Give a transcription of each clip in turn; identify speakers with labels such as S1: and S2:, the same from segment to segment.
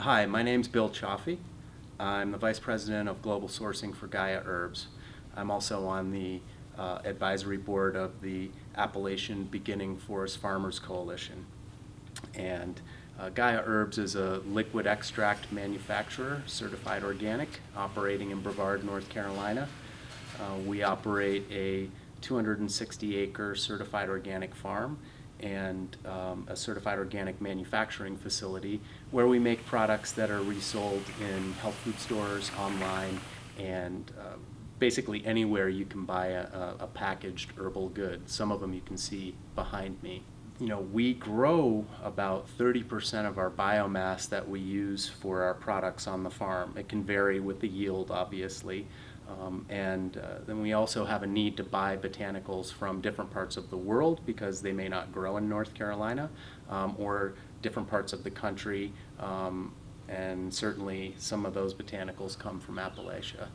S1: Hi, my name's Bill Chioffi. I'm the Vice President of Global Sourcing for Gaia Herbs. I'm also on the advisory board of the Appalachian Beginning Forest Farmers Coalition. And Gaia Herbs is a liquid extract manufacturer, certified organic, operating in Brevard, North Carolina. We operate a 260-acre certified organic farm and a certified organic manufacturing facility where we make products that are resold in health food stores, online, and basically anywhere you can buy a packaged herbal good. Some of them you can see behind me. We grow about 30% of our biomass that we use for our products on the farm. It can vary with the yield, obviously. Then we also have a need to buy botanicals from different parts of the world because they may not grow in North Carolina, or different parts of the country, and certainly some of those botanicals come from Appalachia.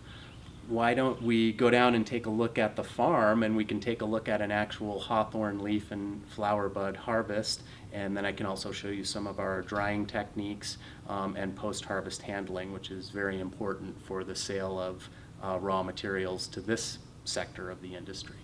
S1: Why don't we go down and take a look at the farm, and we can take a look at an actual hawthorn leaf and flower bud harvest, and then I can also show you some of our drying techniques and post-harvest handling, which is very important for the sale of raw materials to this sector of the industry.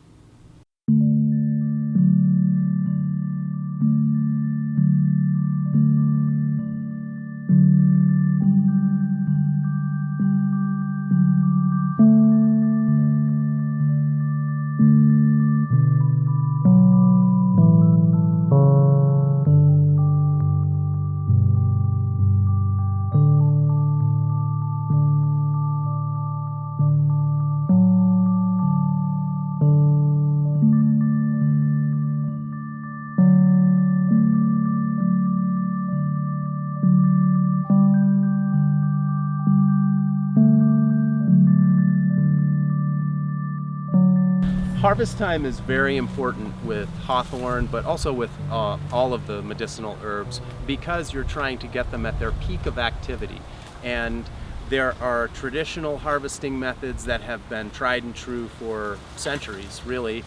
S1: Harvest time is very important with hawthorn, but also with all of the medicinal herbs, because you're trying to get them at their peak of activity. And there are traditional harvesting methods that have been tried and true for centuries, really.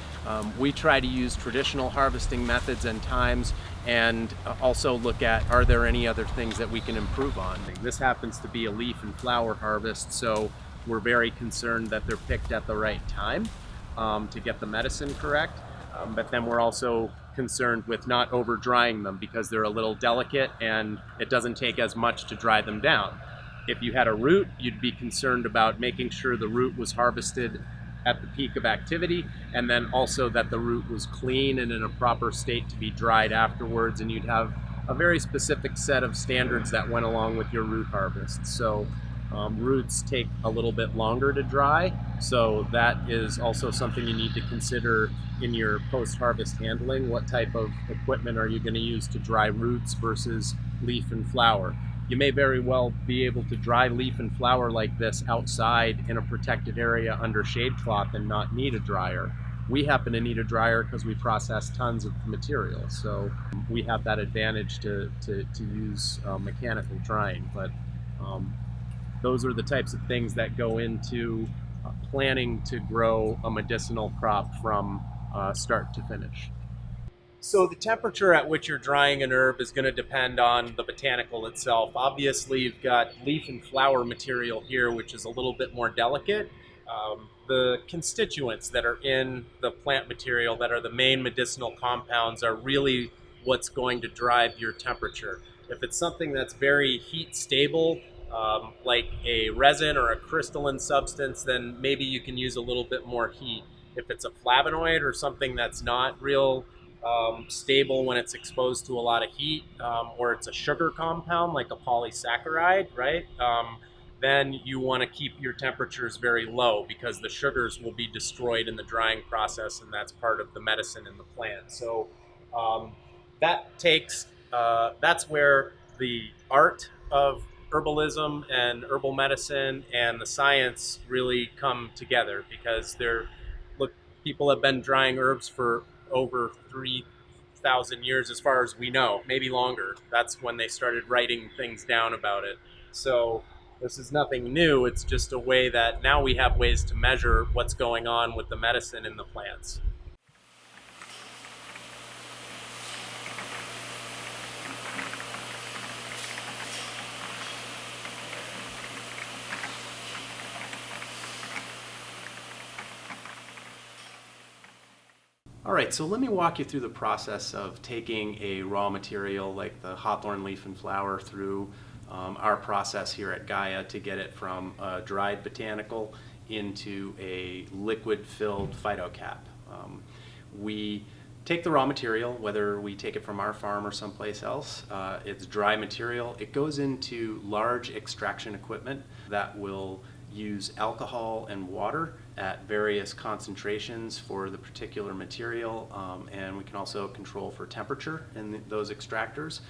S1: We try to use traditional harvesting methods and times, and also look at, are there any other things that we can improve on? This happens to be a leaf and flower harvest, so we're very concerned that they're picked at the right time to get the medicine correct. But then we're also concerned with not over drying them because they're a little delicate and it doesn't take as much to dry them down. If you had a root, you'd be concerned about making sure the root was harvested at the peak of activity, and then also that the root was clean and in a proper state to be dried afterwards, and you'd have a very specific set of standards that went along with your root harvest. So roots take a little bit longer to dry, so that is also something you need to consider in your post-harvest handling. What type of equipment are you going to use to dry roots versus leaf and flower? You may very well be able to dry leaf and flower like this outside in a protected area under shade cloth and not need a dryer. We happen to need a dryer because we process tons of material, so we have that advantage to use mechanical drying. But those are the types of things that go into planning to grow a medicinal crop from start to finish. So the temperature at which you're drying an herb is going to depend on the botanical itself. Obviously, you've got leaf and flower material here, which is a little bit more delicate. The constituents that are in the plant material that are the main medicinal compounds are really what's going to drive your temperature. If it's something that's very heat stable, like a resin or a crystalline substance, then maybe you can use a little bit more heat. If it's a flavonoid or something that's not real stable when it's exposed to a lot of heat, or it's a sugar compound like a polysaccharide, right? Then you want to keep your temperatures very low because the sugars will be destroyed in the drying process, and that's part of the medicine in the plant. So that's where the art of herbalism and herbal medicine and the science really come together, because people have been drying herbs for over 3,000 years as far as we know, maybe longer. That's when they started writing things down about it. So this is nothing new. It's just a way that now we have ways to measure what's going on with the medicine in the plants. All right, so let me walk you through the process of taking a raw material like the hawthorn leaf and flower through our process here at Gaia to get it from a dried botanical into a liquid-filled phyto-cap. We take the raw material, whether we take it from our farm or someplace else. It's dry material. It goes into large extraction equipment that will use alcohol and water at various concentrations for the particular material, and we can also control for temperature in those extractors.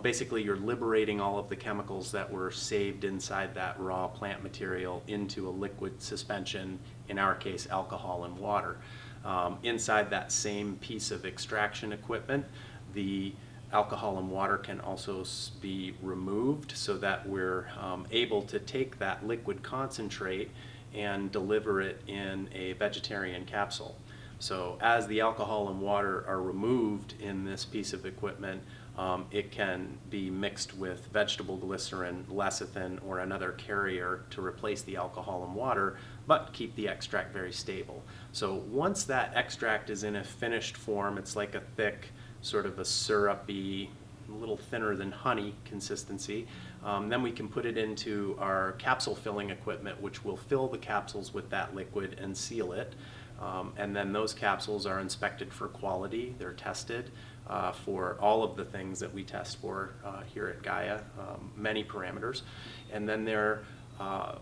S1: Basically, you're liberating all of the chemicals that were saved inside that raw plant material into a liquid suspension, in our case alcohol and water. Inside that same piece of extraction equipment, the alcohol and water can also be removed so that we're able to take that liquid concentrate and deliver it in a vegetarian capsule. So as the alcohol and water are removed in this piece of equipment, it can be mixed with vegetable glycerin, lecithin, or another carrier to replace the alcohol and water, but keep the extract very stable. So once that extract is in a finished form, it's like a thick, sort of a syrupy, a little thinner than honey consistency. Then we can put it into our capsule filling equipment, which will fill the capsules with that liquid and seal it. And then those capsules are inspected for quality. They're tested for all of the things that we test for here at Gaia, many parameters. And then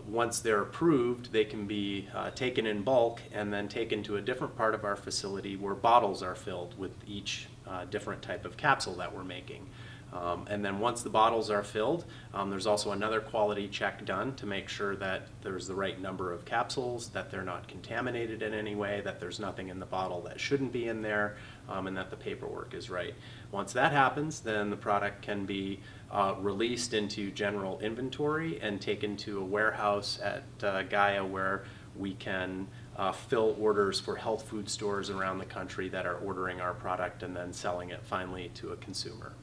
S1: once they're approved, they can be taken in bulk and then taken to a different part of our facility where bottles are filled with each different type of capsule that we're making. And then once the bottles are filled, there's also another quality check done to make sure that there's the right number of capsules, that they're not contaminated in any way, that there's nothing in the bottle that shouldn't be in there, and that the paperwork is right. Once that happens, then the product can be released into general inventory and taken to a warehouse at Gaia where we can fill orders for health food stores around the country that are ordering our product and then selling it finally to a consumer.